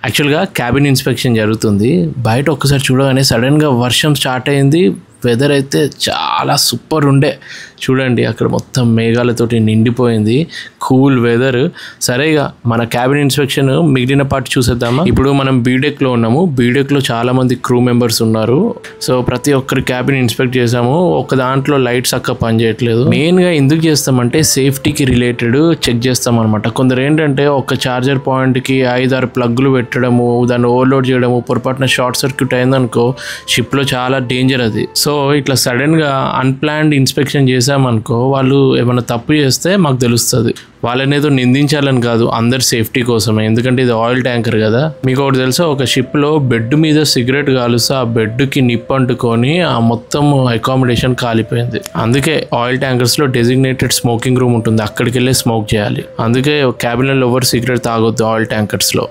యాక్చువల్గా cabin inspection జరుగుతుంది. బయట ఒక్కసారి చూడగానే సడన్గా వర్షం స్టార్ట్ అయింది. వెదర్ అయితే చాలా సూపర్ ఉండే. చూడండి అక్కడ మొత్తం మేఘాలతోటి నిండిపోయింది, కూల్ వెదర్. సరేగా మన క్యాబిన్ ఇన్స్పెక్షన్ మిగిలిన పార్ట్ చూసేద్దామా. ఇప్పుడు మనం బీడెక్లో ఉన్నాము. బీడెక్లో చాలామంది క్రూ మెంబర్స్ ఉన్నారు. సో ప్రతి ఒక్కరి క్యాబిన్ ఇన్స్పెక్ట్ చేసాము. ఒక దాంట్లో లైట్స్ అక్క పనిచేయట్లేదు. మెయిన్గా ఎందుకు చేస్తామంటే సేఫ్టీకి రిలేటెడ్ చెక్ చేస్తాం అనమాట. కొందరు ఏంటంటే ఒక ఛార్జర్ పాయింట్కి 5-6 ప్లగ్లు పెట్టడము, దాన్ని ఓవర్లోడ్ చేయడము, పొరపాటున షార్ట్ సర్క్యూట్ అయిందనుకో షిప్లో చాలా డేంజర్ అది. సో ఇట్లా సడన్గా అన్ప్లాన్డ్ ఇన్స్పెక్షన్ చేసామనుకో వాళ్ళు ఏమైనా తప్పు చేస్తే మాకు తెలుస్తుంది. వాళ్ళని ఏదో నిందించాలని కాదు, అందరి సేఫ్టీ కోసమే. ఎందుకంటే ఇది ఆయిల్ ట్యాంకర్ కదా. మీకు ఒకటి తెలుసా, ఒక షిప్లో బెడ్ మీద సిగరెట్ కాలుస్తే ఆ బెడ్కి నిప్పు అంటుకొని ఆ మొత్తం అకామిడేషన్ కాలిపోయింది. అందుకే ఆయిల్ ట్యాంకర్స్లో డెసిగ్నేటెడ్ స్మోకింగ్ రూమ్ ఉంటుంది, అక్కడికి వెళ్ళి స్మోక్ చేయాలి. అందుకే క్యాబిన్లో ఎవరు సిగరెట్ తాగొద్దు ఆయిల్ ట్యాంకర్స్లో.